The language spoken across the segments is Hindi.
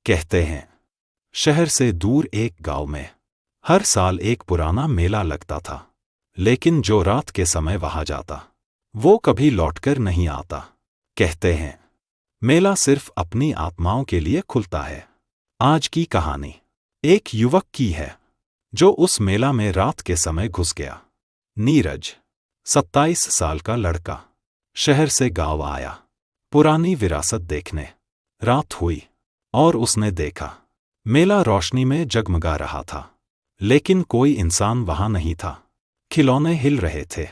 कहते हैं शहर से दूर एक गांव में हर साल एक पुराना मेला लगता था, लेकिन जो रात के समय वहां जाता वो कभी लौटकर नहीं आता। कहते हैं मेला सिर्फ अपनी आत्माओं के लिए खुलता है। आज की कहानी एक युवक की है जो उस मेला में रात के समय घुस गया। नीरज 27 साल का लड़का शहर से गांव आया पुरानी विरासत देखने। रात हुई और उसने देखा मेला रोशनी में जगमगा रहा था, लेकिन कोई इंसान वहां नहीं था। खिलौने हिल रहे थे,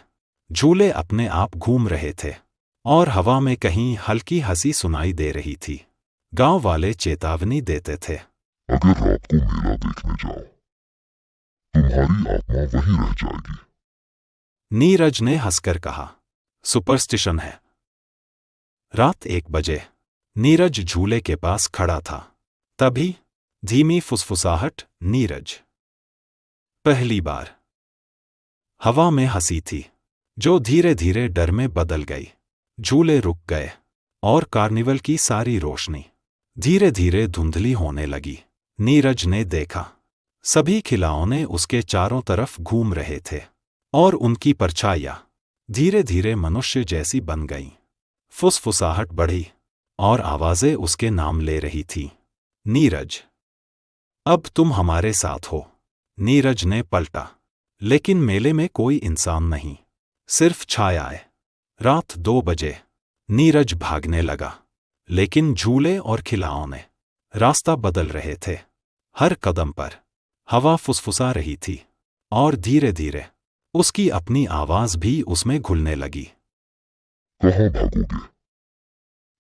झूले अपने आप घूम रहे थे और हवा में कहीं हल्की हंसी सुनाई दे रही थी। गांव वाले चेतावनी देते थे, अगर रात को मेला देखने जाओ तुम्हारी आत्मा वहीं रह जाएगी। नीरज ने हंसकर कहा, सुपरस्टिशन है। रात 1 बजे नीरज झूले के पास खड़ा था। तभी धीमी फुसफुसाहट, नीरज। पहली बार हवा में हंसी थी जो धीरे धीरे डर में बदल गई। झूले रुक गए और कार्निवल की सारी रोशनी धीरे धीरे धुंधली होने लगी। नीरज ने देखा सभी खिलौने उसके चारों तरफ घूम रहे थे और उनकी परछाइयां धीरे धीरे मनुष्य जैसी बन गईं। फुसफुसाहट बढ़ी और आवाजें उसके नाम ले रही थी, नीरज, अब तुम हमारे साथ हो। नीरज ने पलटा, लेकिन मेले में कोई इंसान नहीं, सिर्फ छायाएं। रात 2 बजे नीरज भागने लगा, लेकिन झूले और खिलौने रास्ता बदल रहे थे। हर कदम पर हवा फुसफुसा रही थी और धीरे धीरे उसकी अपनी आवाज भी उसमें घुलने लगी। कहाँ भागोगे?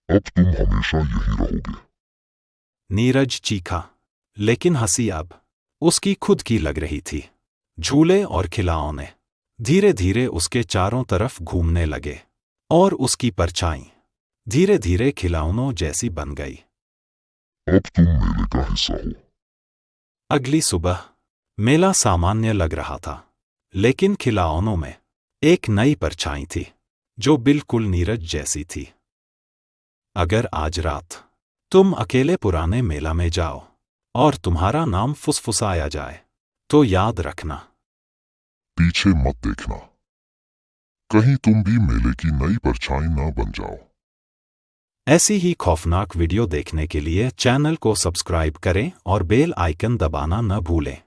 अब तुम हमेशा यही रहोगे। नीरज चीखा, लेकिन हंसी अब उसकी खुद की लग रही थी। झूले और खिलौने धीरे धीरे उसके चारों तरफ घूमने लगे और उसकी परछाई धीरे धीरे खिलौनों जैसी बन गई। अब तुम मेले का हिस्सा हो। अगली सुबह मेला सामान्य लग रहा था, लेकिन खिलौनों में एक नई परछाई थी जो बिल्कुल नीरज जैसी थी। अगर आज रात तुम अकेले पुराने मेला में जाओ और तुम्हारा नाम फुसफुसाया जाए, तो याद रखना, पीछे मत देखना, कहीं तुम भी मेले की नई परछाई ना बन जाओ। ऐसी ही खौफनाक वीडियो देखने के लिए चैनल को सब्सक्राइब करें और बेल आइकन दबाना न भूलें।